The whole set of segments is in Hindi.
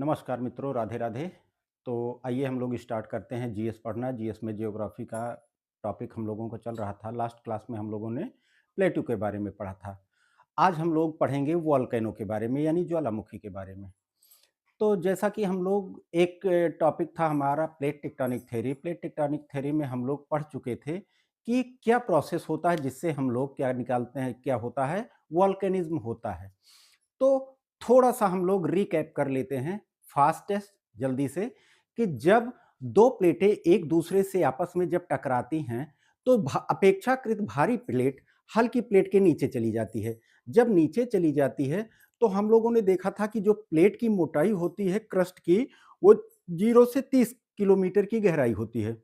नमस्कार मित्रों, राधे राधे। तो आइए हम लोग स्टार्ट करते हैं जीएस पढ़ना। जीएस में ज्योग्राफी का टॉपिक हम लोगों को चल रहा था। लास्ट क्लास में हम लोगों ने प्लेटू के बारे में पढ़ा था। आज हम लोग पढ़ेंगे वॉल्केनो के बारे में, यानी ज्वालामुखी के बारे में। तो जैसा कि हम लोग एक टॉपिक था हमारा plate tectonic theory. Plate tectonic theory में हम लोग पढ़ चुके थे कि क्या प्रोसेस होता है जिससे हम लोग क्या निकालते हैं, क्या होता है, वॉल्केनिज्म होता है। तो थोड़ा सा हम लोग रिकैप कर लेते हैं फास्टेस्ट जल्दी से कि जब दो प्लेटें एक दूसरे से आपस में जब टकराती हैं तो अपेक्षाकृत भारी प्लेट हल्की प्लेट के नीचे चली जाती है। जब नीचे चली जाती है तो हम लोगों ने देखा था कि जो प्लेट की मोटाई होती है क्रस्ट की, वो 0 से 30 किलोमीटर की गहराई होती है।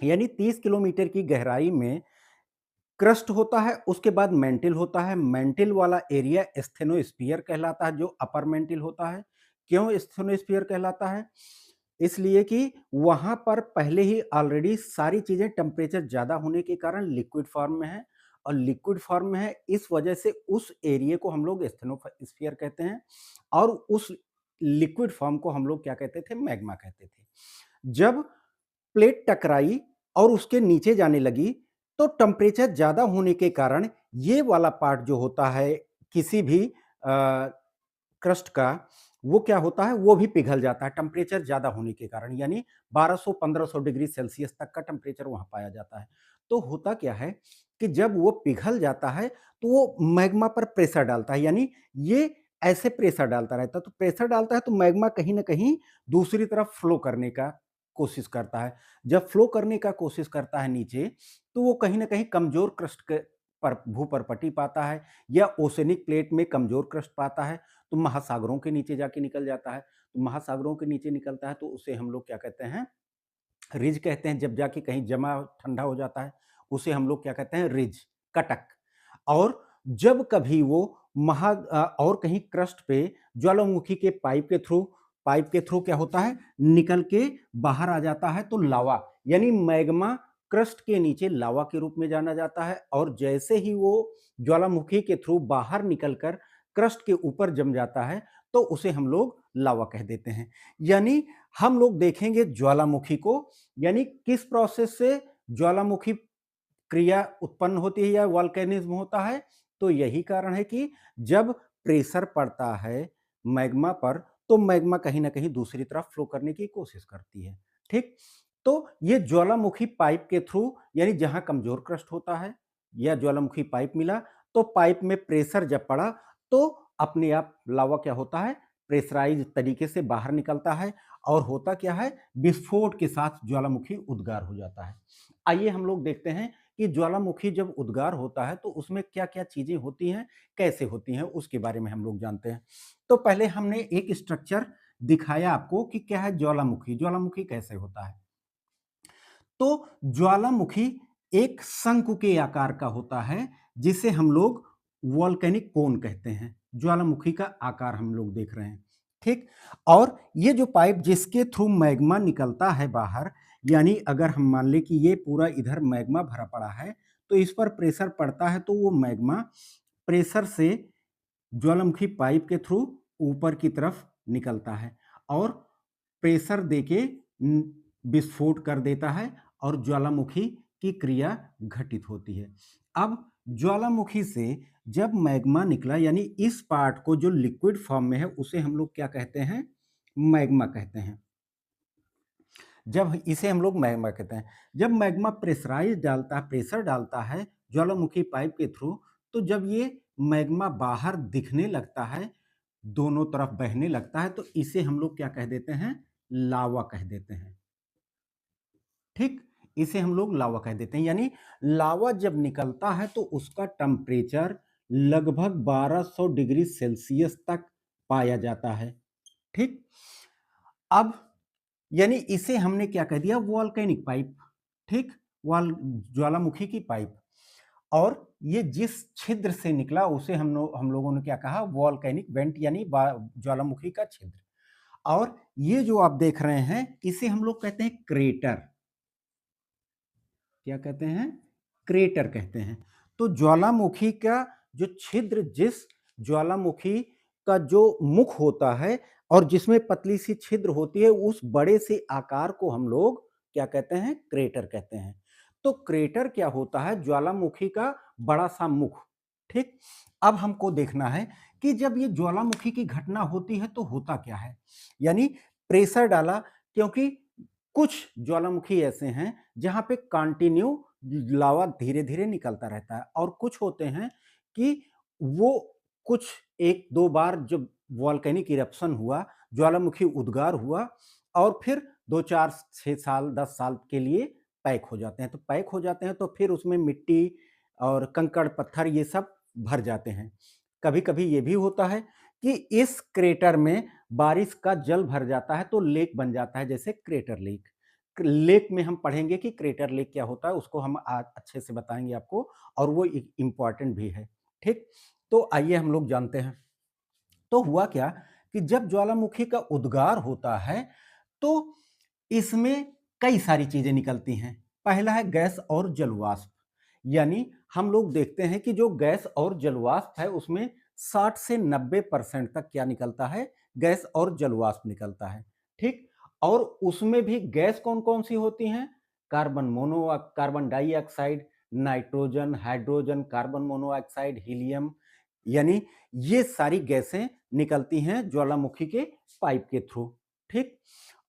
यानी 30 किलोमीटर की गहराई में क्रस्ट होता है, उसके बाद मेंटिल होता है। मेंटिल वाला एरिया स्थेनोस्फीयर कहलाता है, जो अपर मेंटिल होता है। क्यों स्थेनोस्फीयर कहलाता है? इसलिए कि वहां पर पहले ही ऑलरेडी सारी चीजें टेम्परेचर ज्यादा होने के कारण लिक्विड फॉर्म में है, और लिक्विड फॉर्म में है इस वजह से उस एरिया को हम लोग स्थेनोस्फीयर कहते हैं, और उस लिक्विड फॉर्म को हम लोग क्या कहते थे? मैग्मा कहते थे। जब प्लेट टकराई और उसके नीचे जाने लगी तो टेम्परेचर ज़्यादा होने के कारण ये वाला पार्ट जो होता है किसी भी क्रस्ट का, वो क्या होता है, वो भी पिघल जाता है टेम्परेचर ज़्यादा होने के कारण। यानी 1200-1500 डिग्री सेल्सियस तक का टेम्परेचर वहाँ पाया जाता है। तो होता क्या है कि जब वो पिघल जाता है तो वो मैग्मा पर प्रेशर डालता है। यानी ये ऐसे प्रेशर डालता रहता है, तो प्रेशर डालता है तो मैग्मा कहीं ना कहीं दूसरी तरफ फ्लो करने का कोशिश करता है। जब फ्लो करने का कोशिश करता है नीचे, तो वो कहीं न कहीं कमज़ोर क्रस्ट के पर भूपरपटी पाता है, या ओशनिक प्लेट में कमज़ोर क्रस्ट पाता है, तो महासागरों के नीचे जाके निकल जाता है। तो महासागरों के नीचे निकलता है तो उसे हम लोग क्या कहते हैं? रिज कहते हैं। जब जाके कहीं जमा ठंडा हो जाता है, उसे हम लोग क्या कहते हैं? रिज, कटक। और जब कभी वो और कहीं क्रस्ट पे ज्वालामुखी के पाइप के थ्रू क्या होता है? निकल के बाहर आ जाता है तो लावा, यानी मैग्मा क्रस्ट के नीचे लावा के रूप में जाना जाता है। और जैसे ही वो ज्वालामुखी के थ्रू बाहर निकलकर क्रस्ट के ऊपर जम जाता है तो उसे हम लोग लावा कह देते हैं। यानी हम लोग देखेंगे ज्वालामुखी को, यानी किस प्रोसेस से ज्वालामुखी क्रिया उत्पन्न होती है या वॉल्केनिज्म होता है। तो यही कारण है कि जब प्रेशर पड़ता है मैग्मा पर, तो मैग्मा कहीं ना कहीं दूसरी तरफ फ्लो करने की कोशिश करती है। ठीक। तो ये ज्वालामुखी पाइप के थ्रू, यानी जहां कमजोर क्रस्ट होता है या ज्वालामुखी पाइप मिला, तो पाइप में प्रेशर जब पड़ा तो अपने आप लावा क्या होता है? प्रेशराइज तरीके से बाहर निकलता है। और होता क्या है? विस्फोट के साथ ज्वालामुखी उद्गार हो जाता है। आइए हम लोग देखते हैं कि ज्वालामुखी जब उद्गार होता है तो उसमें क्या-क्या चीजें होती हैं, कैसे होती हैं, उसके बारे में हम लोग जानते हैं। तो पहले हमने एक स्ट्रक्चर दिखाया आपको कि क्या है ज्वालामुखी, ज्वालामुखी कैसे होता है। तो ज्वालामुखी एक शंकु के आकार का होता है, जिसे हम लोग वॉल्केनिक कोन कहते हैं। ज्वालामुखी का आकार हम लोग देख रहे हैं। ठीक। और ये जो पाइप जिसके थ्रू मैग्मा निकलता है बाहर, यानी अगर हम मान लें कि ये पूरा इधर मैग्मा भरा पड़ा है, तो इस पर प्रेशर पड़ता है तो वो मैग्मा प्रेशर से ज्वालामुखी पाइप के थ्रू ऊपर की तरफ निकलता है, और प्रेशर देके विस्फोट कर देता है, और ज्वालामुखी की क्रिया घटित होती है। अब ज्वालामुखी से जब मैग्मा निकला, यानी इस पार्ट को जो लिक्विड फॉर्म में है उसे हम लोग क्या कहते हैं? मैग्मा कहते हैं। जब इसे हम लोग मैग्मा कहते हैं, जब मैग्मा प्रेशर डालता है ज्वालामुखी पाइप के थ्रू, तो जब ये मैग्मा बाहर दिखने लगता है, दोनों तरफ बहने लगता है, तो इसे हम लोग क्या कह देते हैं? लावा कह देते हैं। ठीक। इसे हम लोग लावा कह देते हैं। यानी लावा जब निकलता है तो उसका टेम्परेचर लगभग 1200 डिग्री सेल्सियस तक पाया जाता है। ठीक। अब यानी इसे हमने क्या कह दिया? Volcanic pipe. ठीक। वाल ज्वालामुखी की पाइप। और ये जिस छिद्र से निकला उसे हम लोगों ने क्या कहा? वॉल्केनिक वेंट, यानी ज्वालामुखी का छिद्र। और ये जो आप देख रहे हैं इसे हम लोग कहते हैं क्रेटर। क्या कहते हैं? क्रेटर कहते हैं। तो ज्वालामुखी का जो छिद्र, जिस ज्वालामुखी का जो मुख होता है, और जिसमें पतली सी छिद्र होती है, उस बड़े से आकार को हम लोग क्या कहते हैं? क्रेटर कहते हैं। तो क्रेटर क्या होता है? ज्वालामुखी का बड़ा सा मुख। ठीक? अब हमको देखना है कि जब ये ज्वालामुखी की घटना होती है तो होता क्या है? यानी प्रेशर डाला, क्योंकि कुछ ज्वालामुखी ऐसे हैं जहां पे कंटिन्यू लावा धीरे-धीरे निकलता रहता है, और कुछ होते हैं कि वो कुछ 1-2 बार जब वोल्केनिक इरप्शन हुआ, ज्वालामुखी उद्गार हुआ, और फिर 2-4 6 साल 10 साल के लिए पैक हो जाते हैं। तो पैक हो जाते हैं तो फिर उसमें मिट्टी और कंकड़ पत्थर ये सब भर जाते हैं। कभी-कभी ये भी होता है कि इस क्रेटर में बारिश का जल भर जाता है तो लेक बन जाता है, जैसे क्रेटर लेक। लेक में हम पढ़ेंगे कि क्रेटर लेक क्या होता है, उसको हम आज अच्छे से बताएंगे आपको, और वो इम्पॉर्टेंट भी है। ठीक? तो आइए हम लोग जानते हैं। तो हुआ क्या कि जब ज्वालामुखी का उद्गार होता है तो इसमें कई सारी चीजें निकलती हैं। पहला है गैस और जलवाष्प। यानी हम लोग देखते हैं कि जो गैस और जलवाष्प है उसमें 60 से 90% तक क्या निकलता है? गैस और जलवाष्प निकलता है। ठीक? और उसमें भी गैस कौन कौन सी होती हैं? Carbon dioxide, nitrogen, hydrogen, carbon monoxide, helium, यानी ये सारी गैसें निकलती हैं ज्वालामुखी के पाइप के थ्रू। ठीक?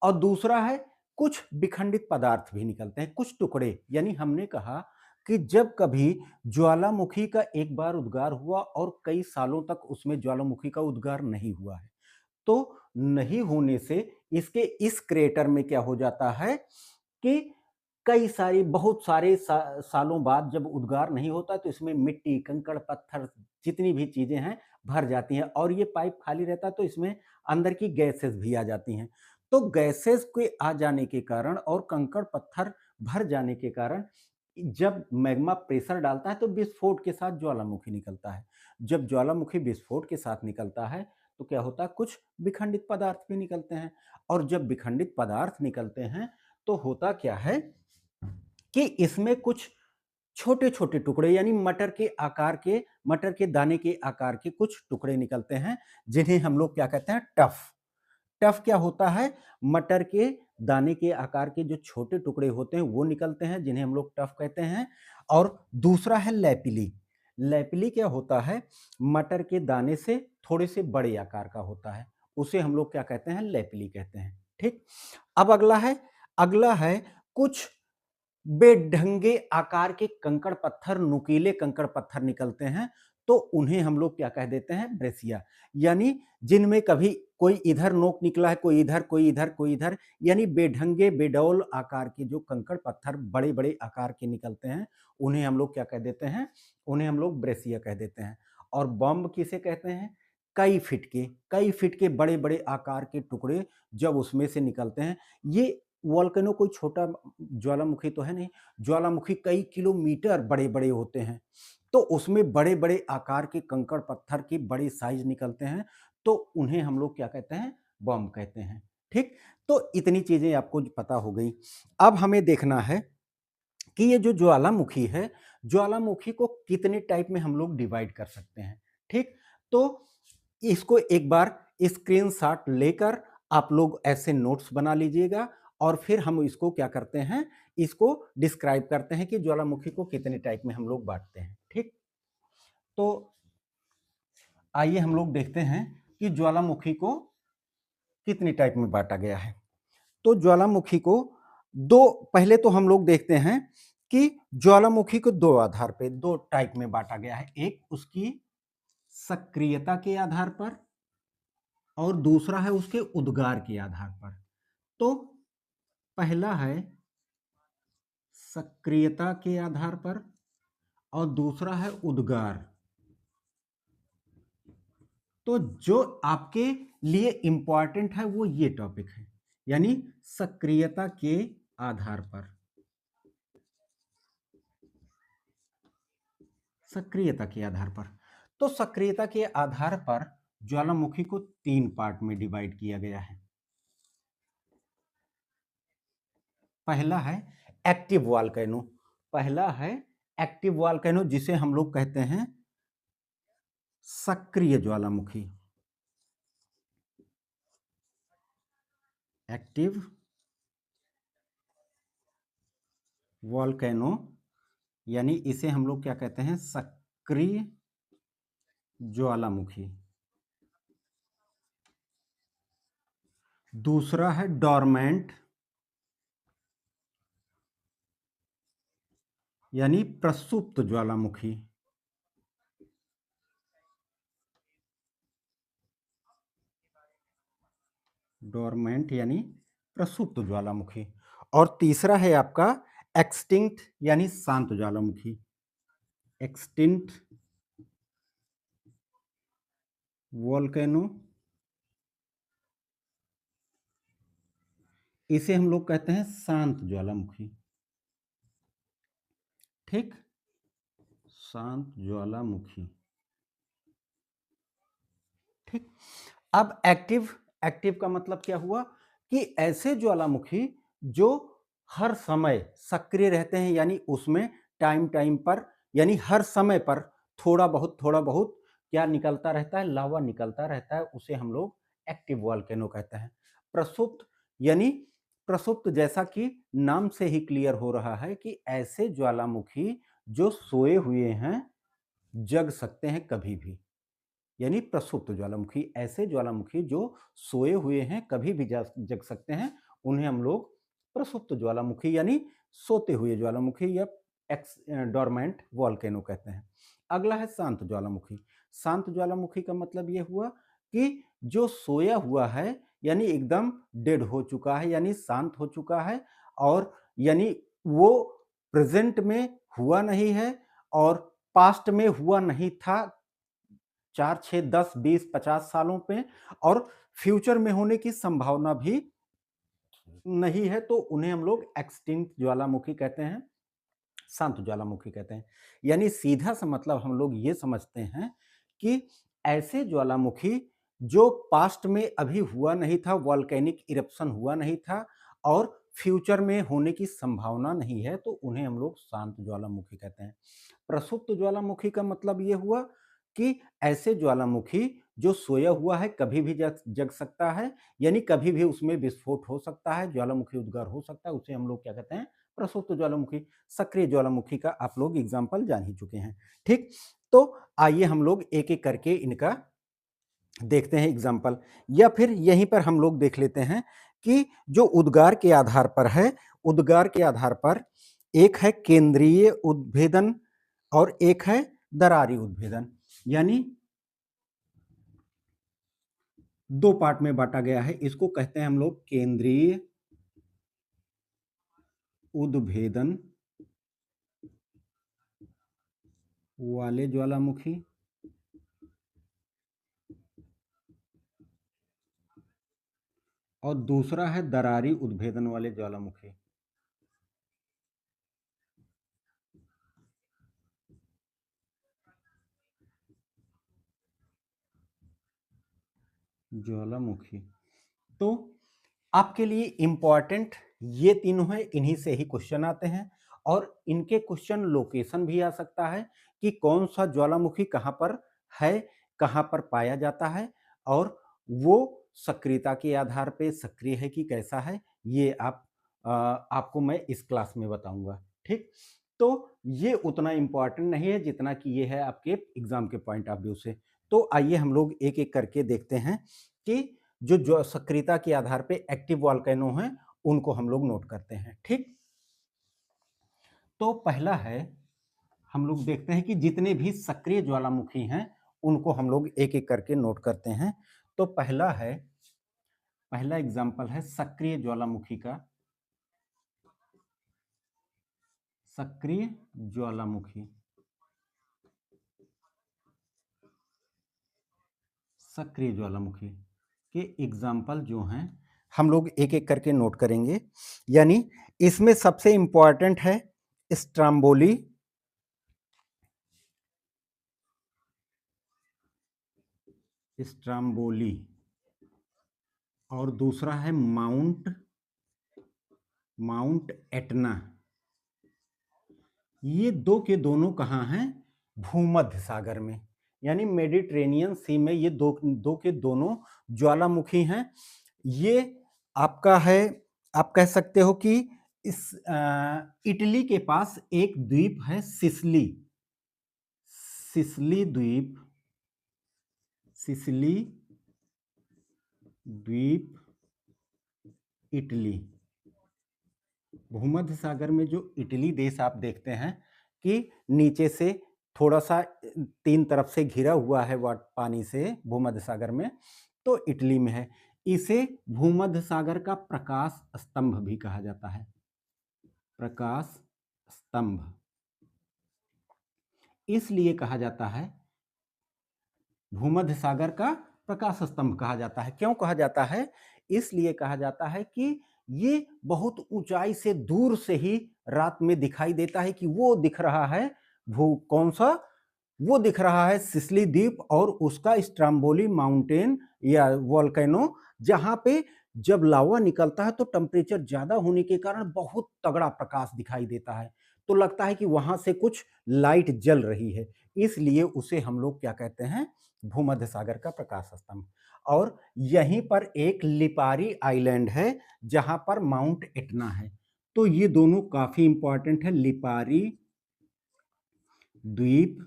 और दूसरा है कुछ विखंडित पदार्थ भी निकलते हैं, कुछ टुकड़े। यानी हमने कहा कि जब कभी ज्वालामुखी का एक बार उद्गार हुआ और कई सालों तक उसमें ज्वालामुखी का उद्गार नहीं हुआ है, तो नहीं होने से इसके इस क्रेटर में क्या हो जाता है कि कई सारी बहुत सारे सालों बाद जब उद्गार नहीं होता तो इसमें मिट्टी, कंकड़, पत्थर, जितनी भी चीजें हैं भर जाती हैं, और ये पाइप खाली रहता है तो इसमें अंदर की गैसेस भी आ जाती हैं। तो गैसेस के आ जाने के कारण और कंकड़ पत्थर भर जाने के कारण जब मैग्मा प्रेशर डालता है तो विस्फोट के साथ ज्वालामुखी निकलता है। जब ज्वालामुखी विस्फोट के साथ निकलता है तो क्या होता है? कुछ विखंडित पदार्थ भी निकलते हैं, और जब विखंडित पदार्थ निकलते हैं तो होता क्या है कि इसमें कुछ छोटे-छोटे टुकड़े, यानी मटर के दाने के आकार के कुछ टुकड़े निकलते हैं, जिन्हें हम लोग क्या कहते हैं? टफ। टफ क्या होता है? मटर के दाने के आकार के जो छोटे टुकड़े होते हैं वो निकलते हैं, जिन्हें हम लोग टफ कहते हैं। और दूसरा है लैपिली। लैपिली क्या होता है? मटर के दाने से थोड़े से बड़े आकार का होता है, उसे हम लोग क्या कहते हैं? लैपिली कहते हैं। ठीक? अब अगला है कुछ बेढंगे आकार के कंकड़ पत्थर, नुकीले कंकड़ पत्थर निकलते हैं, तो उन्हें हम लोग क्या कह देते हैं? ब्रेसिया। यानी जिनमें कभी कोई इधर नोक निकला है, कोई इधर, कोई इधर, कोई इधर, यानी बेढंगे, बेडौल आकार के जो कंकड़ पत्थर बड़े-बड़े आकार के निकलते हैं, उन्हें हम लोग क्या कह देते हैं? उन्हें हम लोग ब्रेसिया कह देते हैं। और बॉम्ब किसे कहते हैं? कई फीट के बड़े-बड़े आकार के टुकड़े जब उसमें से निकलते हैं, ये वोल्केनो कोई छोटा ज्वालामुखी तो है नहीं, ज्वालामुखी कई किलोमीटर बड़े-बड़े होते हैं, तो उसमें बड़े-बड़े आकार के कंकड़ पत्थर की बड़ी साइज़ निकलते हैं, तो उन्हें हम लोग क्या कहते हैं? बॉम्ब कहते हैं। ठीक? तो इतनी चीज़ें आपको पता हो गई। अब हमें देखना है कि ये जो ज्वालामुखी है, ज्वालामुखी को कितने टाइप में हम लोग डिवाइड कर सकते हैं। ठीक? तो इसको एक बार स्क्रीनशॉट लेकर आप लोग ऐसे नोट्स बना लीजिएगा, और फिर हम इसको क्या करते हैं? इसको डिस्क्राइब करते हैं कि ज्वालामुखी को कितने टाइप में हम लोग बाँटते हैं। ठीक? तो आइए हम लोग देखते हैं कि ज्वालामुखी को कितनी टाइप में बाँटा गया है। तो ज्वालामुखी को 2 पहले तो हम लोग देखते हैं कि ज्वालामुखी को 2 आधार पे 2 टाइप में बाँटा गया है। एक उसकी सक्रियता के आधार पर, और दूसरा है उसके उद्गार के आधार पर। तो पहला है सक्रियता के आधार पर, और दूसरा है उद्गार। तो जो आपके लिए इंपॉर्टेंट है वो ये टॉपिक है, यानी सक्रियता के आधार पर। सक्रियता के आधार पर, तो सक्रियता के आधार पर ज्वालामुखी को 3 पार्ट में डिवाइड किया गया है। पहला है एक्टिव वॉल्केनो। पहला है एक्टिव वॉल्केनो, जिसे हम लोग कहते हैं सक्रिय ज्वालामुखी। एक्टिव वॉल्केनो, यानी इसे हम लोग क्या कहते हैं, सक्रिय ज्वालामुखी। दूसरा है डोरमेंट, यानी प्रसुप्त ज्वालामुखी। डोरमेंट यानी प्रसुप्त ज्वालामुखी। और तीसरा है आपका एक्सटिंक्ट यानी शांत ज्वालामुखी। एक्सटिंक्ट वॉल्केनो, इसे हम लोग कहते हैं शांत ज्वालामुखी। ठीक, शांत ज्वालामुखी। ठीक, अब एक्टिव, एक्टिव का मतलब क्या हुआ कि ऐसे ज्वालामुखी जो हर समय सक्रिय रहते हैं, यानी उसमें टाइम टाइम पर, यानी हर समय पर थोड़ा बहुत क्या निकलता रहता है, लावा निकलता रहता है, उसे हम लोग एक्टिव वॉल्केनो कहते हैं। प्रसुप्त यानी प्रसुप्त, जैसा कि नाम से ही क्लियर हो रहा है कि ऐसे ज्वालामुखी जो सोए हुए हैं, जग सकते हैं कभी भी, यानी प्रसुप्त ज्वालामुखी। ऐसे ज्वालामुखी जो सोए हुए हैं, कभी भी जग सकते हैं, उन्हें हम लोग प्रसुप्त ज्वालामुखी यानी सोते हुए ज्वालामुखी या एक्स डोरमेंट वॉल्केनो कहते हैं। अगला है शांत ज्वालामुखी। शांत ज्वालामुखी का मतलब ये हुआ कि जो सोया हुआ है, यानी एकदम डेड हो चुका है, यानी शांत हो चुका है, और यानी वो प्रेजेंट में हुआ नहीं है और पास्ट में हुआ नहीं था 4, 6, 10, 20, 50 सालों पे, और फ्यूचर में होने की संभावना भी नहीं है, तो उन्हें हम लोग एक्सटिंक्ट ज्वालामुखी कहते हैं, शांत ज्वालामुखी कहते हैं। यानी सीधा सा मतलब हम लोग ये समझते हैं कि ऐसे ज्वालामुखी जो पास्ट में अभी हुआ नहीं था, वॉल्केनिक इरप्शन हुआ नहीं था और फ्यूचर में होने की संभावना नहीं है, तो उन्हें हम लोग शांत ज्वालामुखी कहते हैं। प्रसुप्त ज्वालामुखी का मतलब ये हुआ कि ऐसे ज्वालामुखी जो सोया हुआ है, कभी भी जग सकता है, यानी कभी भी उसमें विस्फोट हो सकता है, ज्वालामुखी उद्गार हो सकता है, उसे हम लोग क्या कहते हैं, प्रसुप्त ज्वालामुखी। सक्रिय ज्वालामुखी का आप लोग एग्जाम्पल जान ही चुके हैं। ठीक, तो आइए हम लोग एक एक करके इनका देखते हैं एग्जाम्पल, या फिर यहीं पर हम लोग देख लेते हैं कि जो उद्गार के आधार पर है, उद्गार के आधार पर एक है केंद्रीय उद्भेदन और एक है दरारी उद्भेदन, यानी दो पार्ट में बांटा गया है। इसको कहते हैं हम लोग केंद्रीय उद्भेदन वाले ज्वालामुखी और दूसरा है दरारी उद्भेदन वाले ज्वालामुखी। ज्वालामुखी, तो आपके लिए इंपॉर्टेंट ये तीनों है, इन्हीं से ही क्वेश्चन आते हैं, और इनके क्वेश्चन लोकेशन भी आ सकता है कि कौन सा ज्वालामुखी कहाँ पर है, कहाँ पर पाया जाता है, और वो सक्रियता के आधार पे सक्रिय है कि कैसा है, ये आपको मैं इस क्लास में बताऊंगा। ठीक, तो ये उतना इम्पोर्टेंट नहीं है जितना कि ये है आपके एग्जाम के पॉइंट ऑफ व्यू से। तो आइए हम लोग एक एक करके देखते हैं कि जो सक्रियता के आधार पे एक्टिव वॉल्केनो हैं, उनको हम लोग नोट करते हैं। ठीक, तो पहला है, हम लोग देखते हैं कि जितने भी सक्रिय ज्वालामुखी हैं, उनको हम लोग एक एक करके नोट करते हैं। तो पहला एग्जाम्पल है सक्रिय ज्वालामुखी का। सक्रिय ज्वालामुखी, सक्रिय ज्वालामुखी के एग्जाम्पल जो हैं, हम लोग एक एक करके नोट करेंगे। यानी इसमें सबसे इंपॉर्टेंट है स्ट्राम्बोली, स्ट्राम्बोली, और दूसरा है माउंट एटना। ये दो के दोनों कहाँ हैं, भूमध्य सागर में, यानी मेडिटेरेनियन सी में ये दो दो के दोनों ज्वालामुखी हैं। ये आपका है, आप कह सकते हो कि इस इटली के पास एक द्वीप है सिसिली, सिसिली द्वीप, सिसिली द्वीप इटली। भूमध्य सागर में जो इटली देश आप देखते हैं कि नीचे से थोड़ा सा तीन तरफ से घिरा हुआ है वाट पानी से भूमध्य सागर में, तो इटली में है। इसे भूमध्य सागर का प्रकाश स्तंभ भी कहा जाता है, प्रकाश स्तंभ इसलिए कहा जाता है, भूमध्य सागर का प्रकाश स्तंभ कहा जाता है। क्यों कहा जाता है? इसलिए कहा जाता है कि ये बहुत ऊंचाई से दूर से ही रात में दिखाई देता है कि वो दिख रहा है भू कौन सा, वो दिख रहा है सिसिली द्वीप और उसका स्ट्रम्बोली माउंटेन या वोल्केनो, जहां पे जब लावा निकलता है तो टेम्परेचर ज्यादा होने के कारण बहुत तगड़ा प्रकाश दिखाई देता है, तो लगता है कि वहां से कुछ लाइट जल रही है, इसलिए उसे हम लोग क्या कहते हैं, भूमध्य सागर का प्रकाश स्तंभ। और यहीं पर एक लिपारी आइलैंड है जहां पर माउंट एटना है, तो ये दोनों काफी इंपॉर्टेंट है। लिपारी द्वीप,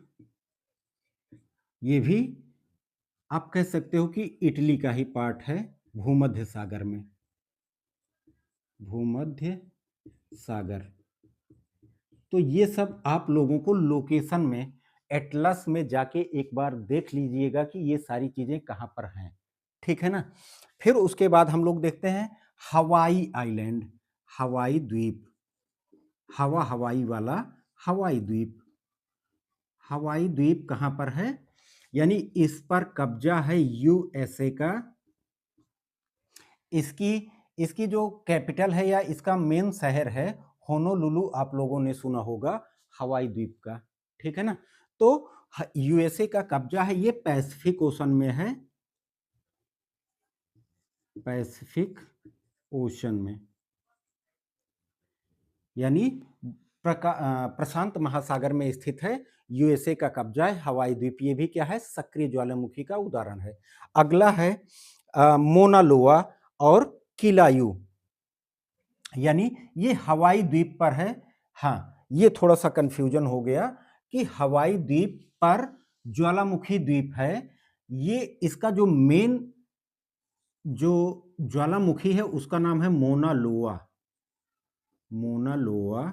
ये भी आप कह सकते हो कि इटली का ही पार्ट है भूमध्य सागर में, भूमध्य सागर। तो ये सब आप लोगों को लोकेशन में एटलस में जाके एक बार देख लीजिएगा कि ये सारी चीजें कहां पर हैं, ठीक है ना। फिर उसके बाद हम लोग देखते हैं हवाई आइलैंड, हवाई द्वीप, हवाई वाला हवाई द्वीप। हवाई द्वीप कहां पर है, यानी इस पर कब्जा है यूएसए का। इसकी इसकी जो कैपिटल है या इसका मेन शहर है होनोलुलु, आप लोगों ने सुना होगा हवाई द्वीप का, ठीक है ना। तो यूएसए का कब्जा है, ये पैसिफिक ओशन में है, पैसिफिक ओशन में, यानी प्रशांत महासागर में स्थित है। यूएसए का कब्जा है हवाई द्वीप, ये भी क्या है, सक्रिय ज्वालामुखी का उदाहरण है। अगला है मोना लोआ और किलायू, यानी ये हवाई द्वीप पर है। हाँ, ये थोड़ा सा कंफ्यूजन हो गया कि हवाई द्वीप पर ज्वालामुखी द्वीप है, ये इसका जो मेन जो ज्वालामुखी है उसका नाम है मोना लोआ, मोना लोआ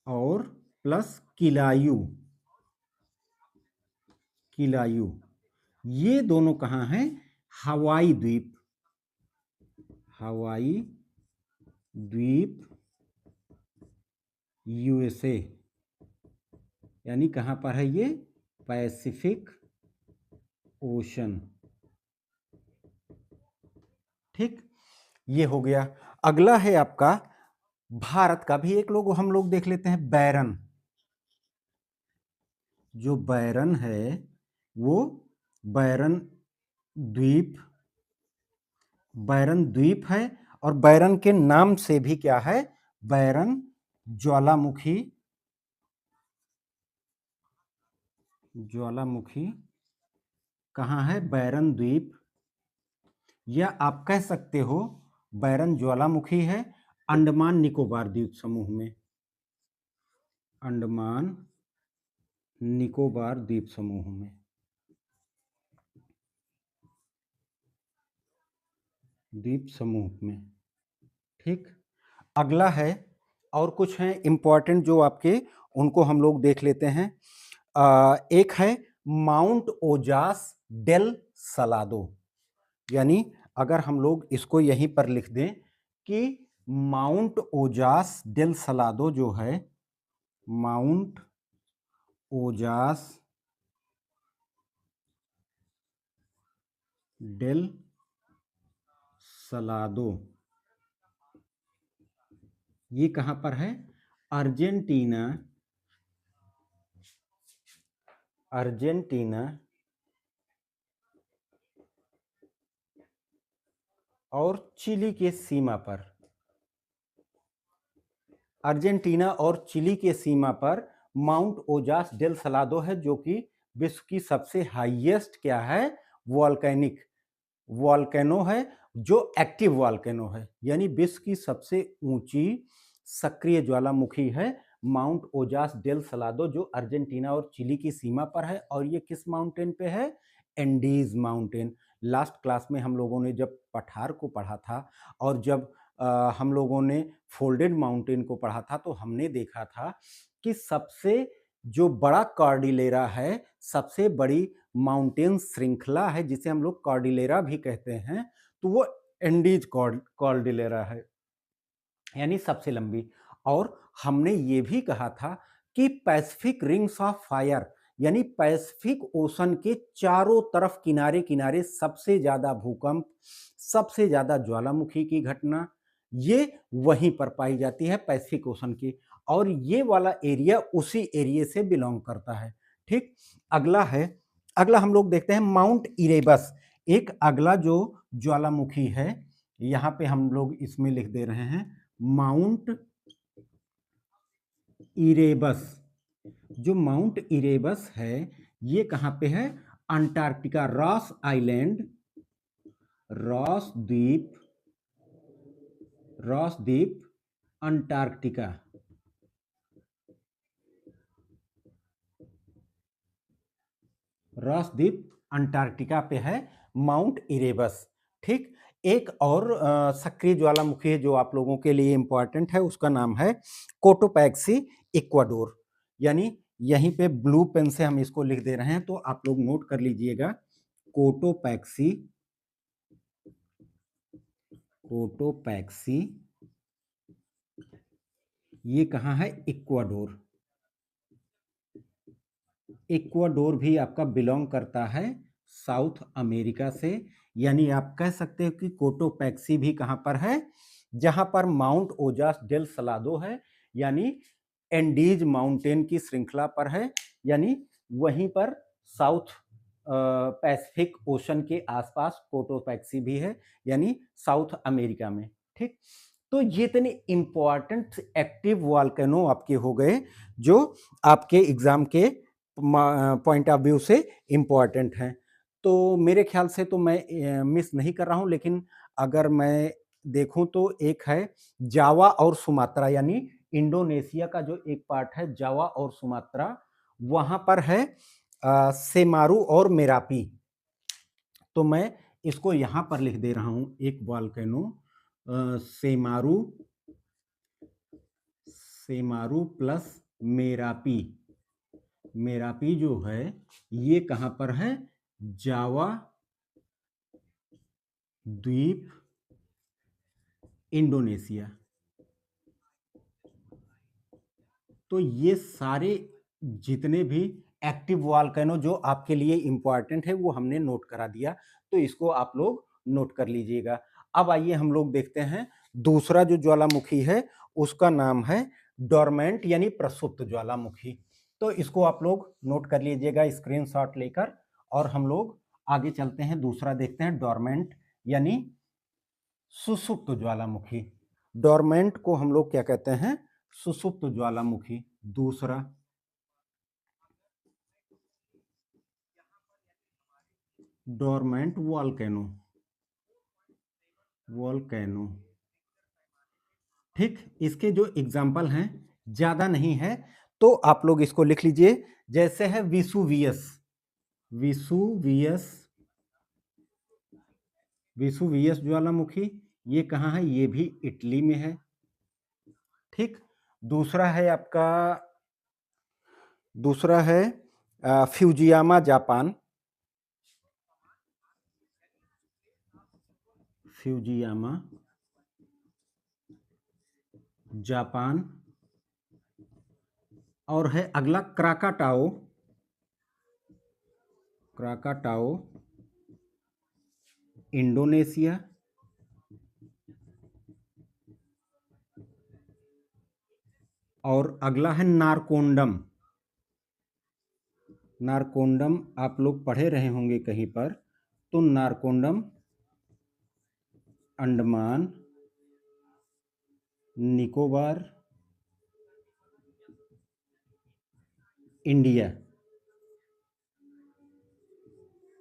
और प्लस किलायू, किलायू, ये दोनों कहाँ हैं, हवाई द्वीप, हवाई द्वीप यूएसए, यानी कहां पर है ये, पैसिफिक ओशन, ठीक, ये हो गया। अगला है आपका भारत का भी एक लोग हम लोग देख लेते हैं, बैरन। जो बैरन है वो बैरन द्वीप, बैरन द्वीप है, और बैरन के नाम से भी क्या है, बैरन ज्वालामुखी, ज्वालामुखी कहाँ है, बैरन द्वीप, या आप कह सकते हो बैरन ज्वालामुखी है अंडमान निकोबार द्वीप समूह में, अंडमान निकोबार द्वीप समूह में, द्वीप समूह में, ठीक। अगला है, और कुछ हैं इंपॉर्टेंट जो आपके, उनको हम लोग देख लेते हैं। एक है माउंट ओजास डेल सलादो, यानी अगर हम लोग इसको यहीं पर लिख दें कि माउंट ओजास डेल सलादो जो है, माउंट ओजास डेल सलादो, ये कहां पर है, अर्जेंटीना, अर्जेंटीना और चिली के सीमा पर, अर्जेंटीना और चिली के सीमा पर माउंट ओजास डेल सलादो है, जो कि विश्व की सबसे हाईएस्ट क्या है, वॉल्केनिक वॉल्केनो है जो एक्टिव वॉल्केनो है, यानी विश्व की सबसे ऊंची सक्रिय ज्वालामुखी है माउंट ओजास डेल सलादो, जो अर्जेंटीना और चिली की सीमा पर है। और ये किस माउंटेन पे है? Andes mountain. लास्ट क्लास में हम लोगों ने जब पठार को पढ़ा था और जब हम लोगों ने फोल्डेड माउंटेन को पढ़ा था, तो हमने देखा था कि सबसे जो बड़ा कॉर्डिलेरा है, सबसे बड़ी माउंटेन श्रृंखला है जिसे हम लोग कॉर्डिलेरा भी कहते हैं, तो वो एंडीज कॉर्डिलेरा है, यानी सबसे लंबी। और हमने ये भी कहा था कि पैसिफिक रिंग्स ऑफ फायर, यानी पैसिफिक ओशन के चारों तरफ किनारे किनारे सबसे ज्यादा भूकंप, सबसे ज्यादा ज्वालामुखी की घटना ये वहीं पर पाई जाती है, पैसिफिक ओशन की। और ये वाला एरिया उसी एरिया से बिलोंग करता है। ठीक, अगला है, अगला हम लोग देखते हैं माउंट इरेबस। एक अगला जो ज्वालामुखी है, यहां पे हम लोग इसमें लिख दे रहे हैं माउंट इरेबस। जो माउंट इरेबस है ये कहां पे है? अंटार्कटिका, रॉस आइलैंड, रॉस द्वीप, रॉस द्वीप अंटार्कटिका। रॉस द्वीप अंटार्कटिका पे है माउंट इरेबस। ठीक, एक और सक्रिय ज्वालामुखी है जो आप लोगों के लिए इंपॉर्टेंट है, उसका नाम है कोटोपैक्सी इक्वाडोर। यानी यहीं पे ब्लू पेन से हम इसको लिख दे रहे हैं, तो आप लोग नोट कर लीजिएगा कोटोपैक्सी, कोटोपैक्सी ये कहाँ है? इक्वाडोर। इक्वाडोर भी आपका बिलोंग करता है साउथ अमेरिका से। यानी आप कह सकते हो कि कोटोपैक्सी भी कहां पर है? जहां पर माउंट ओजास डेल सलादो है, यानी एंडीज माउंटेन की श्रृंखला पर है, यानी वहीं पर साउथ पैसिफिक ओशन के आसपास कोटोपैक्सी भी है, यानी साउथ अमेरिका में। ठीक, तो ये इतने इंपॉर्टेंट एक्टिव वॉल्केनो आपके हो गए जो आपके एग्जाम के पॉइंट ऑफ व्यू से इम्पॉर्टेंट हैं। तो मेरे ख्याल से तो मैं मिस नहीं कर रहा हूँ, लेकिन अगर मैं देखूं तो एक है जावा और सुमात्रा, यानी इंडोनेशिया का जो एक पार्ट है जावा और सुमात्रा, वहां पर है सेमारू और मेरापी। तो मैं इसको यहां पर लिख दे रहा हूं, एक वॉल्केनो सेमारू, सेमारू प्लस मेरापी। मेरापी जो है ये कहां पर है? जावा द्वीप, इंडोनेशिया। तो ये सारे जितने भी एक्टिव वॉल्केनो जो आपके लिए इंपॉर्टेंट है वो हमने नोट करा दिया, तो इसको आप लोग नोट कर लीजिएगा। अब आइए हम लोग देखते हैं दूसरा जो ज्वालामुखी है उसका नाम है डोरमेंट, यानी प्रसुप्त ज्वालामुखी। तो इसको आप लोग नोट कर लीजिएगा स्क्रीनशॉट लेकर, और हम लोग आगे चलते हैं, दूसरा देखते हैं डोरमेंट यानी सुसुप्त ज्वालामुखी। डोरमेंट को हम लोग क्या कहते हैं? सुसुप्त ज्वालामुखी। दूसरा डोरमेंट वॉल्केनो, वॉल्केनो। ठीक, इसके जो एग्जाम्पल हैं ज्यादा नहीं है, तो आप लोग इसको लिख लीजिए। जैसे है विसुवियस, विसुवियस, विसुवियस ज्वालामुखी, ये कहाँ है? ये भी इटली में है। ठीक, दूसरा है आपका, दूसरा है फ्यूजियामा जापान, फ्यूजियामा जापान। और है अगला क्राकाटाओ, क्राकाटाओ इंडोनेशिया। और अगला है नारकोंडम, नारकोंडम आप लोग पढ़े रहे होंगे कहीं पर, तो नारकोंडम अंडमान निकोबार इंडिया,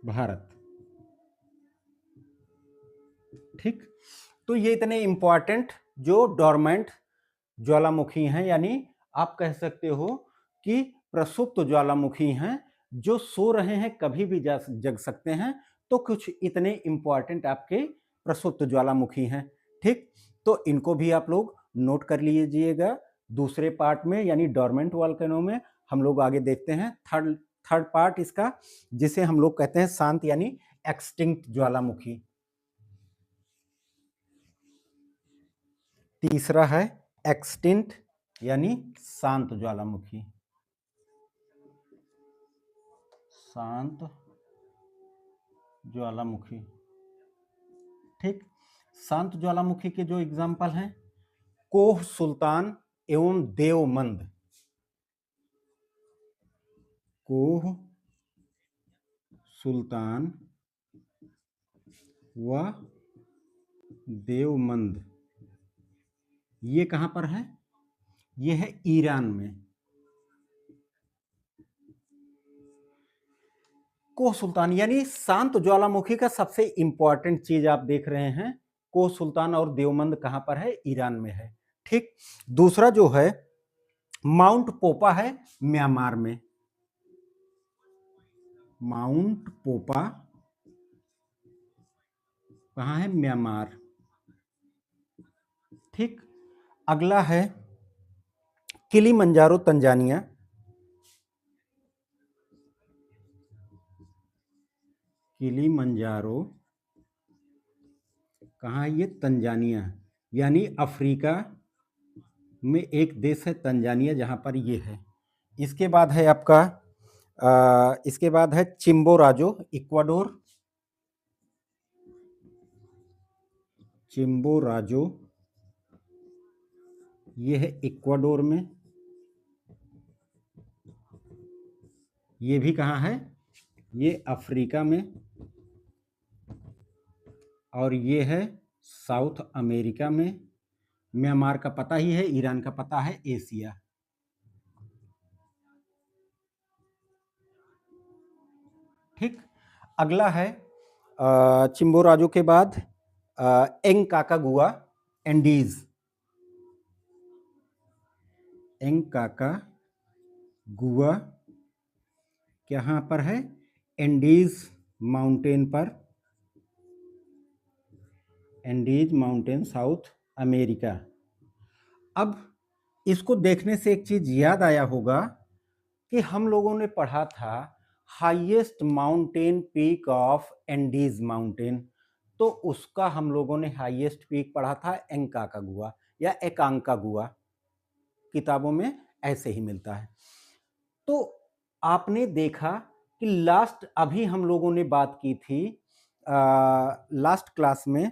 भारत। ठीक, तो ये इतने इंपॉर्टेंट जो डोरमेंट ज्वालामुखी हैं, यानी आप कह सकते हो कि प्रसुप्त ज्वालामुखी हैं, जो सो रहे हैं कभी भी जग सकते हैं। तो कुछ इतने इंपॉर्टेंट आपके प्रसुप्त ज्वालामुखी हैं। ठीक, तो इनको भी आप लोग नोट कर लीजिएगा। दूसरे पार्ट में यानी डोरमेंट वोल्केनो में हम लोग आगे देखते हैं थर्ड थर्ड पार्ट इसका, जिसे हम लोग कहते हैं शांत यानी एक्सटिंक्ट ज्वालामुखी। तीसरा है एक्सटिंक्ट यानी शांत ज्वालामुखी। शांत ज्वालामुखी। ठीक, शांत ज्वालामुखी के जो एग्जाम्पल हैं कोह सुल्तान एवं देवमंद। कोह सुल्तान व देवमंद, ये कहां पर है? ये है ईरान में। कोह सुल्तान यानी शांत ज्वालामुखी का सबसे इंपॉर्टेंट चीज आप देख रहे हैं, कोह सुल्तान और देवमंद कहां पर है? ईरान में है। ठीक, दूसरा जो है माउंट पोपा है म्यांमार में। माउंट पोपा कहां है? म्यांमार। ठीक, अगला है किलिमंजारो तंजानिया। किलिमंजारो कहाँ है? ये तंजानिया यानी अफ्रीका में एक देश है तंजानिया, जहां पर ये है। इसके बाद है आपका इसके बाद है चिम्बोराजो इक्वाडोर। चिम्बोराजो ये है इक्वाडोर में। ये भी कहाँ है? ये अफ्रीका में। और ये है साउथ अमेरिका में। म्यांमार का पता ही है, ईरान का पता है, एशिया। ठीक, अगला है चिम्बोराजो के बाद एंकाकागुआ एंडीज। एंकाकागुआ कहाँ पर है? एंडीज माउंटेन पर। Andes mountain south America. अब इसको देखने से एक चीज याद आया होगा कि हम लोगों ने पढ़ा था highest mountain peak of Andes mountain, तो उसका हम लोगों ने हाईएस्ट पीक पढ़ा था एंकाकागुआ या एकांकागुआ। किताबों में ऐसे ही मिलता है। तो आपने देखा कि लास्ट अभी हम लोगों ने बात की थी लास्ट क्लास में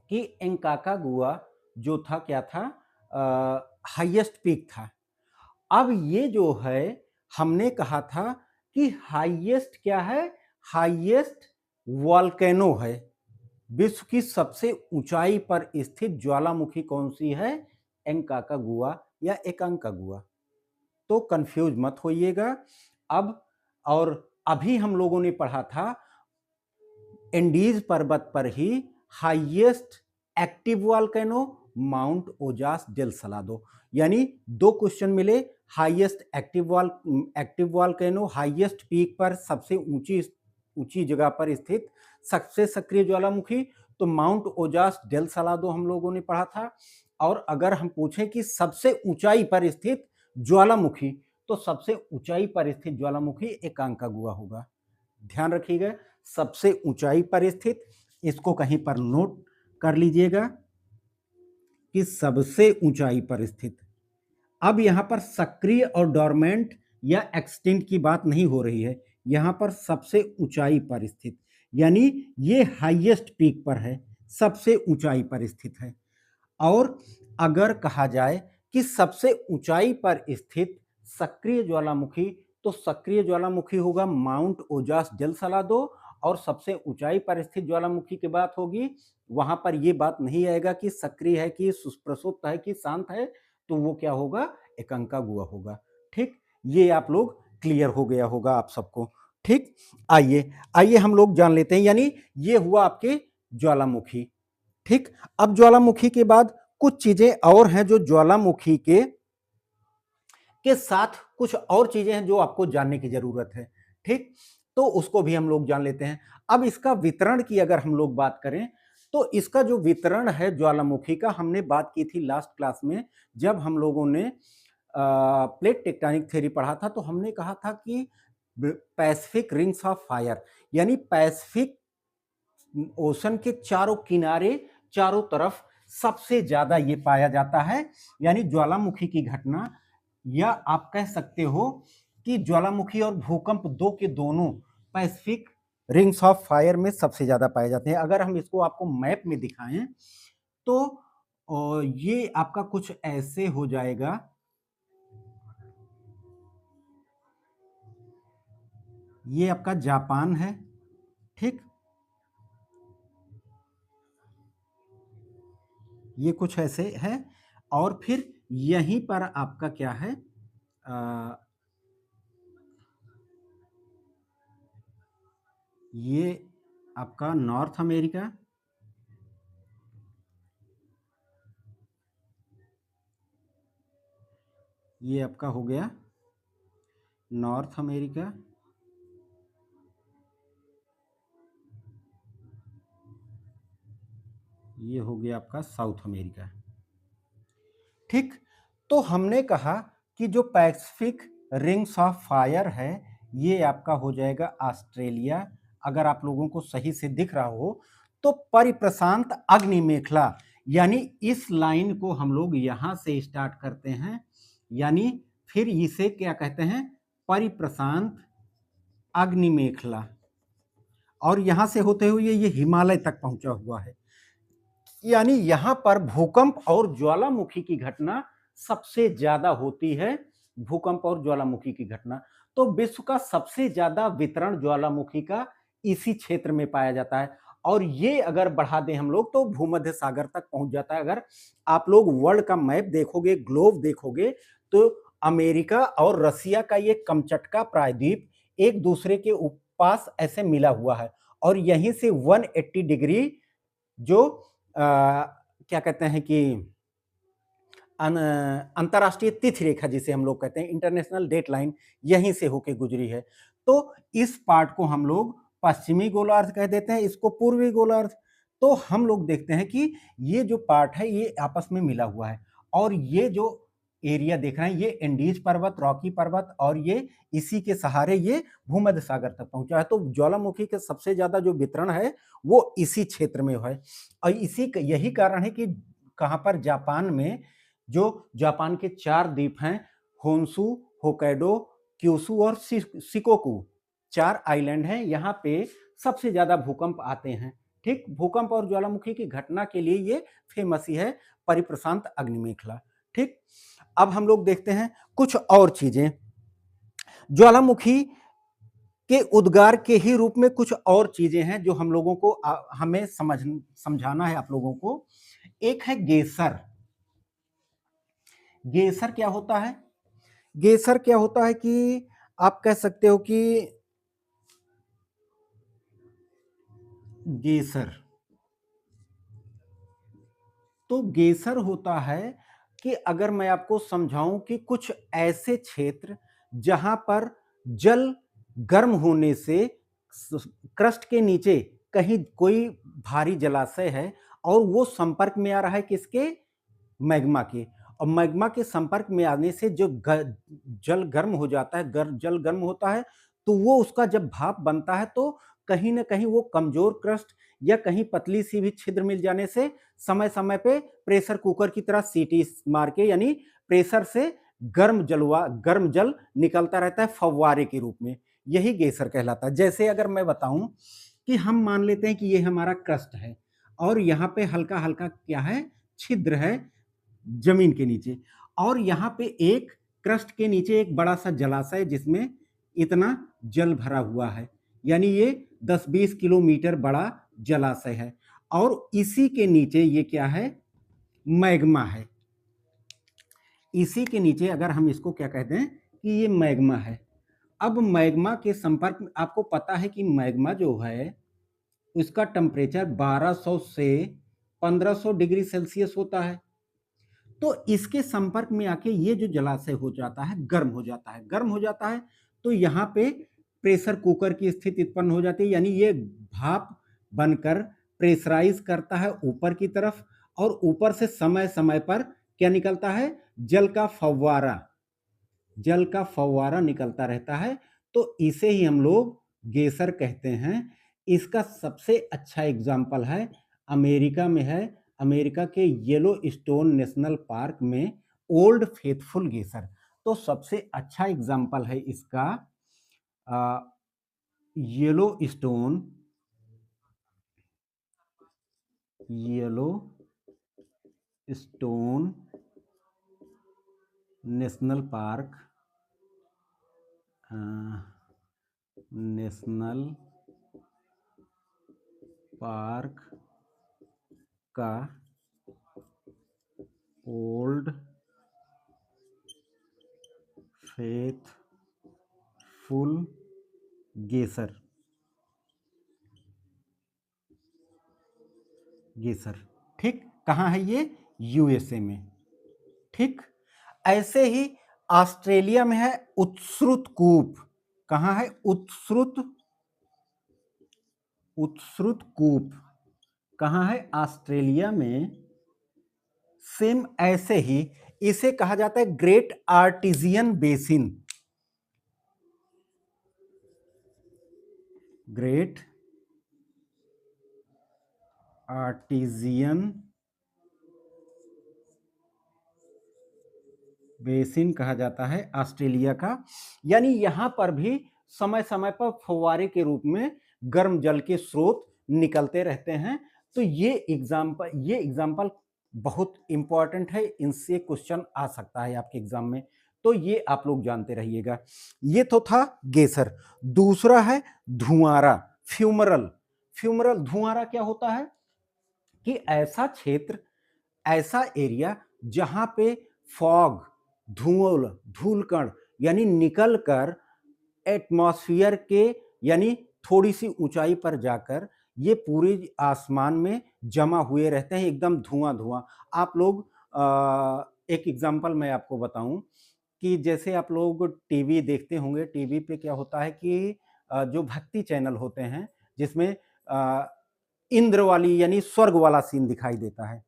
कि एंकाकागुआ जो था क्या था? हाईएस्ट पीक था। अब ये जो है हमने कहा था कि हाईएस्ट क्या है? हाईएस्ट वॉल्केनो है। विश्व की सबसे ऊंचाई पर स्थित ज्वालामुखी कौन सी है? एंकाकागुआ या एकांकागुआ। तो कंफ्यूज मत होइएगा। अब और अभी हम लोगों ने पढ़ा था एंडीज पर्वत पर ही highest active volcano mount Ojos del Salado, यानी दो क्वेश्चन मिले। Highest active volcano, highest peak पर सबसे ऊंची जगह पर स्थित सबसे सक्रिय ज्वालामुखी, तो माउंट ओजास डेल सलादो हम लोगों ने पढ़ा था। और अगर हम पूछें कि सबसे ऊंचाई पर स्थित ज्वालामुखी, तो सबसे ऊंचाई पर स्थित ज्वालामुखी एकांकागुआ होगा। ध्यान रखिएगा, सबसे ऊंचाई पर स्थित, इसको कहीं पर नोट कर लीजिएगा कि सबसे ऊंचाई पर स्थित। अब यहां पर सक्रिय और डोरमेंट या एक्सटिंक्ट की बात नहीं हो रही है, यहां पर सबसे ऊंचाई पर स्थित, यानी ये हाईएस्ट पीक पर है, सबसे ऊंचाई पर स्थित है। और अगर कहा जाए कि सबसे ऊंचाई पर स्थित सक्रिय ज्वालामुखी, तो सक्रिय ज्वालामुखी होगा माउंट ओजास डेल सलादो। और सबसे ऊंचाई पर स्थित ज्वालामुखी की बात होगी, वहां पर यह बात नहीं आएगा कि सक्रिय है कि प्रसुप्त है कि शांत है, तो वो क्या होगा? एकांकागुआ होगा। ठीक, ये आप लोग क्लियर हो गया होगा आप सबको। ठीक, आइए आइए हम लोग जान लेते हैं। यानी ये हुआ आपके ज्वालामुखी। ठीक, अब ज्वालामुखी के बाद कुछ चीजें और हैं जो ज्वालामुखी के साथ कुछ और चीजें हैं जो आपको जानने की जरूरत है। ठीक, तो उसको भी हम लोग जान लेते हैं। अब इसका वितरण की अगर हम लोग बात करें तो इसका जो वितरण है ज्वालामुखी का, हमने बात की थी लास्ट क्लास में जब हम लोगों ने प्लेट टेक्टोनिक थ्योरी पढ़ा था, तो हमने कहा था कि पैसिफिक रिंग्स ऑफ फायर यानी पैसिफिक ओशन के चारों किनारे, चारों तरफ सबसे ज्यादा ये पाया जाता है। यानी ज्वालामुखी की घटना, या आप कह सकते हो कि ज्वालामुखी और भूकंप दो के दोनों पैसिफिक रिंग्स ऑफ फायर में सबसे ज्यादा पाए जाते हैं। अगर हम इसको आपको मैप में दिखाएं तो ये आपका कुछ ऐसे हो जाएगा। ये आपका जापान है। ठीक, ये कुछ ऐसे है, और फिर यहीं पर आपका क्या है, ये आपका नॉर्थ अमेरिका, ये आपका हो गया नॉर्थ अमेरिका, ये हो गया आपका साउथ अमेरिका। ठीक, तो हमने कहा कि जो पैसिफिक रिंग्स ऑफ फायर है ये आपका हो जाएगा ऑस्ट्रेलिया। अगर आप लोगों को सही से दिख रहा हो तो परिप्रशांत अग्नि मेखला, यानी इस लाइन को हम लोग यहां से स्टार्ट करते हैं, यानी फिर इसे क्या कहते हैं, परिप्रशांत अग्नि मेखला, और यहां से होते हुए ये हिमालय तक पहुंचा हुआ है। यानी यहां पर भूकंप और ज्वालामुखी की घटना सबसे ज्यादा होती है। भूकंप और ज्वालामुखी की घटना, तो विश्व का सबसे ज्यादा वितरण ज्वालामुखी का इसी क्षेत्र में पाया जाता है। और ये अगर बढ़ा दें हम लोग तो भूमध्य सागर तक पहुंच जाता है। अगर आप लोग वर्ल्ड का मैप देखोगे, ग्लोब देखोगे, तो अमेरिका और रसिया का ये कमचटका प्रायद्वीप एक दूसरे के पास ऐसे मिला हुआ है, और यहीं से 180 डिग्री जो क्या कहते हैं कि अंतरराष्ट्रीय तिथि रेखा जिसे हम लोग कहते हैं, इंटरनेशनल डेट लाइन, यहीं से होके गुजरी है। तो इस पार्ट को हम लोग पश्चिमी गोलार्ध कह देते हैं, इसको पूर्वी गोलार्ध। तो हम लोग देखते हैं कि ये जो पार्ट है ये आपस में मिला हुआ है, और ये जो एरिया देख रहे हैं ये एंडीज पर्वत, रॉकी पर्वत, और ये इसी के सहारे ये भूमध्य सागर तक पहुंचा है। तो ज्वालामुखी के सबसे ज्यादा जो वितरण है वो इसी क्षेत्र में है, और इसी यही कारण है कि कहां पर, जापान में, जो जापान के 4 द्वीप हैं, होन्शु, होक्काइडो, क्यूशु और शिकोकू, 4 आइलैंड हैं, यहाँ पे सबसे ज्यादा भूकंप आते हैं। ठीक, भूकंप और ज्वालामुखी की घटना के लिए ये फेमस ही है, परिप्रशांत अग्निमेखला। ठीक, अब हम लोग देखते हैं कुछ और चीजें। ज्वालामुखी के उद्गार के ही रूप में कुछ और चीजें हैं जो हम लोगों को हमें समझाना है आप लोगों को। एक है गेसर। गेसर क्या होता है? गेसर क्या होता है कि आप कह सकते हो कि गेसर, तो गेसर होता है कि अगर मैं आपको समझाऊं कि कुछ ऐसे क्षेत्र जहां पर जल गर्म होने से क्रस्ट के नीचे कहीं कोई भारी जलाशय है और वो संपर्क में आ रहा है किसके, मैग्मा के, और मैग्मा के संपर्क में आने से जो जल गर्म हो जाता है, जल गर्म होता है, तो वो उसका जब भाप बनता है तो कहीं ना कहीं वो कमजोर क्रस्ट या कहीं पतली सी भी छिद्र मिल जाने से समय समय पे प्रेशर कुकर की तरह सीटी मार के, यानी प्रेशर से गर्म जल निकलता रहता है फव्वारे के रूप में, यही गेसर कहलाता है। जैसे अगर मैं बताऊं कि हम मान लेते हैं कि ये हमारा क्रस्ट है और यहाँ पे हल्का हल्का क्या है, छिद्र है जमीन के नीचे, और यहाँ पे एक क्रस्ट के नीचे एक बड़ा सा जलाशय जिसमें इतना जल भरा हुआ है, यानी ये 10-20 किलोमीटर बड़ा जलाशय है, और इसी के नीचे ये क्या है, मैग्मा है। इसी के नीचे अगर हम इसको क्या कहते हैं कि ये मैग्मा है। अब मैग्मा के संपर्क में, आपको पता है कि मैग्मा जो है उसका टेम्परेचर 1200 से 1500 डिग्री सेल्सियस होता है। तो इसके संपर्क में आके ये जो जलाशय हो जाता है, गर्म हो जाता है। गर्म हो जाता है तो यहाँ पे प्रेशर कुकर की स्थिति उत्पन्न हो जाती है, यानी ये भाप बनकर प्रेशराइज करता है ऊपर की तरफ, और ऊपर से समय समय पर क्या निकलता है, जल का फव्वारा, जल का फव्वारा निकलता रहता है। तो इसे ही हम लोग गेसर कहते हैं। इसका सबसे अच्छा एग्जाम्पल है, अमेरिका में है, अमेरिका के येलो स्टोन नेशनल पार्क में ओल्ड फेथफुल गेसर। तो सबसे अच्छा एग्जाम्पल है इसका yellow stone, yellow stone national park, national park का ओल्ड फेथफुल गेसर, गेसर, ठीक। कहाँ है ये, यूएसए में, ठीक। ऐसे ही ऑस्ट्रेलिया में है उत्सुत कूप। कहाँ है, उत्सुत, उत्सुत कूप कहाँ है, ऑस्ट्रेलिया में। सेम ऐसे ही इसे कहा जाता है great artesian basin, great artesian basin कहा जाता है ऑस्ट्रेलिया का। यानी यहां पर भी समय समय पर फव्वारे के रूप में गर्म जल के स्रोत निकलते रहते हैं। तो ये एग्जाम्पल बहुत इंपॉर्टेंट है, इनसे क्वेश्चन आ सकता है आपके एग्जाम में, तो ये आप लोग जानते रहिएगा। ये तो था गेसर। दूसरा है धुआंरा, फ्यूमरल। फ्यूमरल धुआंरा क्या होता है कि ऐसा क्षेत्र, ऐसा एरिया जहां पे फॉग, धूल कण यानी निकल कर एटमॉस्फेयर के, यानी थोड़ी सी ऊंचाई पर जाकर ये पूरे आसमान में जमा हुए रहते हैं, एकदम धुआं धुआं। आप लोग एक एग्जांपल मैं आपको बताऊं कि जैसे आप लोग टीवी देखते होंगे, टीवी पे क्या होता है कि जो भक्ति चैनल होते हैं जिसमें इंद्र वाली यानी स्वर्ग वाला सीन दिखाई देता है,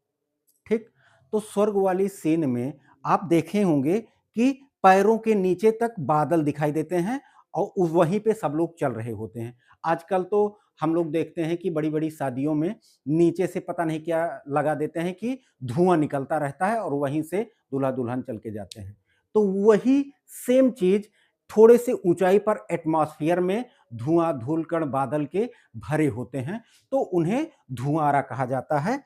ठीक। तो स्वर्ग वाली सीन में आप देखे होंगे कि पैरों के नीचे तक बादल दिखाई देते हैं और वहीं पे सब लोग चल रहे होते हैं। आजकल तो हम लोग देखते हैं कि बड़ी बड़ी शादियों में नीचे से पता नहीं क्या लगा देते हैं कि धुआं निकलता रहता है और वहीं से दूल्हा दुल्हन चल के जाते हैं। तो वही सेम चीज थोड़े से ऊंचाई पर एटमॉस्फेयर में धुआं, धूल कण, बादल के भरे होते हैं, तो उन्हें धुआंरा कहा जाता है।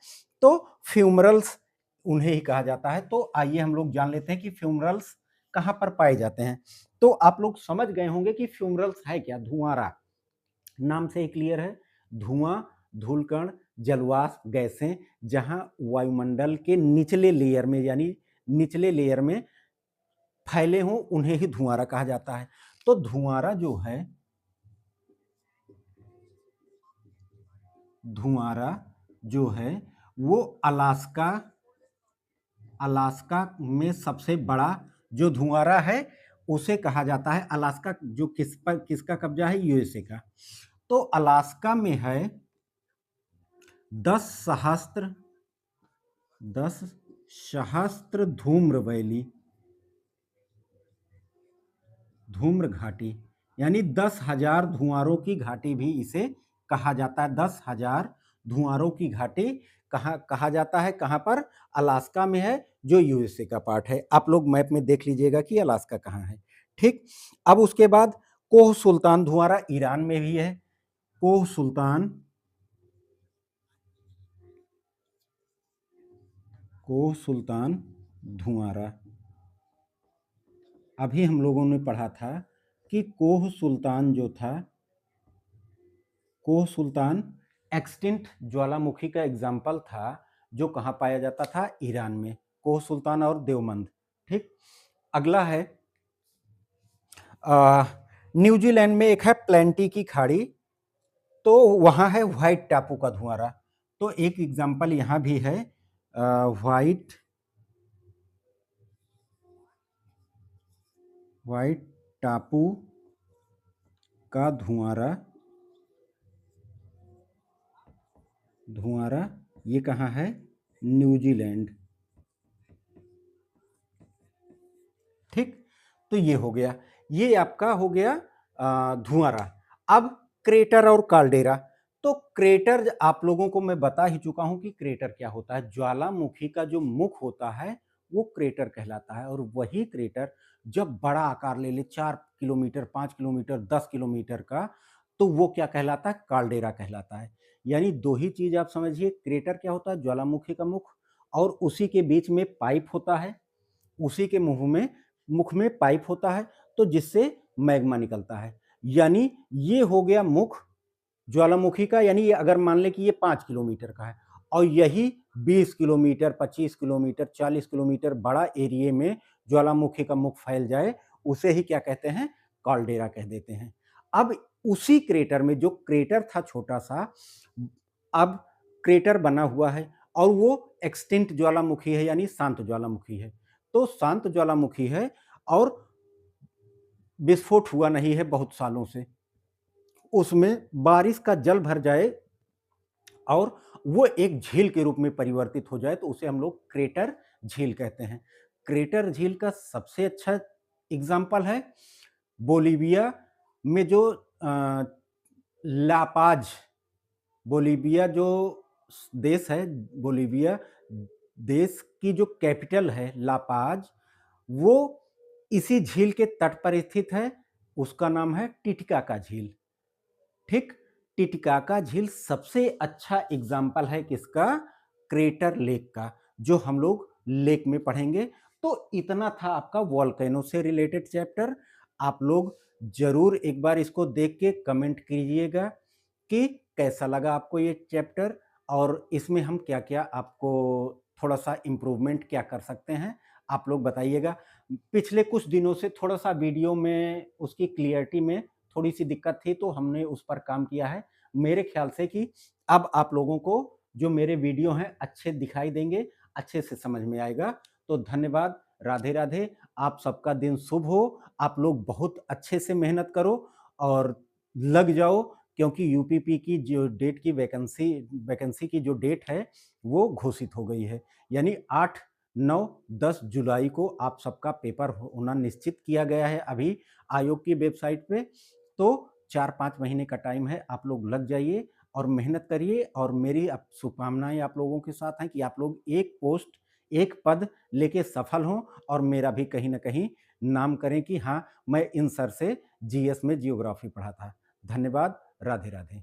तो फ्यूमरल्स उन्हें ही कहा जाता है। तो आइए हम लोग जान लेते हैं कि फ्यूमरल्स कहां पर पाए जाते हैं। तो आप लोग समझ गए होंगे कि फ्यूमरल्स है क्या, धुआंरा, नाम से ही क्लियर है। धुआं, धूलकण, जलवाष्प, गैसें जहां वायुमंडल के निचले लेयर में, यानी निचले लेयर में फैले हों, उन्हें ही धुआंरा कहा जाता है। तो धुआंरा जो है, धुआंरा जो है वो अलास्का, अलास्का में सबसे बड़ा जो धुआंरा है उसे कहा जाता है अलास्का, जो किस पर, किसका कब्जा है, यूएसए का। तो अलास्का में है 10 सहस्त्र, 10 सहस्त्र धूम्र वैली, धूम्र घाटी, यानी 10,000 धुआंरों की घाटी भी इसे कहा जाता है। 10,000 धुआंरों की घाटी कहाँ कहा जाता है, कहाँ पर, अलास्का में है, जो यूएसए का पार्ट है। आप लोग मैप में देख लीजिएगा कि अलास्का कहाँ है, ठीक। अब उसके बाद कोह सुल्तान धुआंरा ईरान में भी है। कोह सुल्तान, कोह सुल्तान धुआंरा, अभी हम लोगों ने पढ़ा था कि कोह सुल्तान जो था, कोह सुल्तान एक्सटिंक्ट ज्वालामुखी का एग्जाम्पल था, जो कहाँ पाया जाता था, ईरान में, कोह सुल्तान और देवबंद, ठीक। अगला है न्यूजीलैंड में एक है प्लेंटी की खाड़ी, तो वहाँ है व्हाइट टापू का धुआरा। तो एक एग्जाम्पल यहाँ भी है, व्हाइट टापू का धुआरा। ये कहाँ है? न्यूजीलैंड। ठीक, तो ये हो गया, ये आपका हो गया धुआरा। अब क्रेटर और काल्डेरा। तो क्रेटर आप लोगों को मैं बता ही चुका हूं कि क्रेटर क्या होता है। ज्वालामुखी का जो मुख होता है वो क्रेटर कहलाता है, और वही क्रेटर जब बड़ा आकार ले ले 4 किलोमीटर, 5 किलोमीटर, 10 किलोमीटर का, तो वो क्या कहलाता है? काल्डेरा कहलाता है। यानी दो ही चीज आप समझिए, क्रेटर क्या होता है? ज्वालामुखी का मुख, और उसी के बीच में पाइप होता है, उसी के मुख में पाइप होता है, तो जिससे मैग्मा निकलता है। यानी ये हो गया मुख ज्वालामुखी का। यानी ये अगर मान लें कि ये 5 किलोमीटर का है, और यही 20 किलोमीटर, 25 किलोमीटर, 40 किलोमीटर बड़ा एरिया में ज्वालामुखी का मुख फैल जाए, उसे ही क्या कहते हैं? कॉल्डेरा कह देते हैं। अब उसी क्रेटर में, जो क्रेटर था छोटा सा, अब क्रेटर बना हुआ है, और वो एक्सटिंक्ट ज्वालामुखी है, यानी शांत ज्वालामुखी है। तो शांत ज्वालामुखी है और विस्फोट हुआ नहीं है बहुत सालों से। उसमें बारिश का जल भर जाए और वो एक झील के रूप में परिवर्तित हो जाए, तो उसे हम लोग क्रेटर झील कहते हैं। क्रेटर झील का सबसे अच्छा एग्जाम्पल है बोलीविया में जो लापाज, बोलीविया जो देश है, बोलीविया देश की जो कैपिटल है लापाज, वो इसी झील के तट पर स्थित है। उसका नाम है टिटिकाका झील। ठीक, टिटिकाका झील सबसे अच्छा एग्जाम्पल है किसका? क्रेटर लेक का, जो हम लोग लेक में पढ़ेंगे। तो इतना था आपका वॉल्केनो से रिलेटेड चैप्टर। आप लोग जरूर एक बार इसको देख के कमेंट कीजिएगा कि कैसा लगा आपको ये चैप्टर, और इसमें हम क्या क्या आपको थोड़ा सा इम्प्रूवमेंट क्या कर सकते हैं, आप लोग बताइएगा। पिछले कुछ दिनों से थोड़ा सा वीडियो में उसकी क्लियरिटी में थोड़ी सी दिक्कत थी, तो हमने उस पर काम किया है। मेरे ख्याल से कि अब आप लोगों को जो मेरे वीडियो हैं अच्छे दिखाई देंगे, अच्छे से समझ में आएगा। तो धन्यवाद, राधे राधे। आप सबका दिन शुभ हो। आप लोग बहुत अच्छे से मेहनत करो और लग जाओ, क्योंकि यूपीपी की जो डेट की वैकेंसी की जो डेट है वो घोषित हो गई है। यानी 8, 9, 10 जुलाई को आप सबका पेपर होना निश्चित किया गया है अभी आयोग की वेबसाइट पे। तो 4-5 महीने का टाइम है, आप लोग लग जाइए और मेहनत करिए। और मेरी शुभकामनाएं आप लोगों के साथ हैं कि आप लोग एक पोस्ट, एक पद लेके सफल हों, और मेरा भी कहीं ना कहीं नाम करें कि हाँ, मैं इन सर से जीएस में जियोग्राफी पढ़ा था। धन्यवाद, राधे राधे।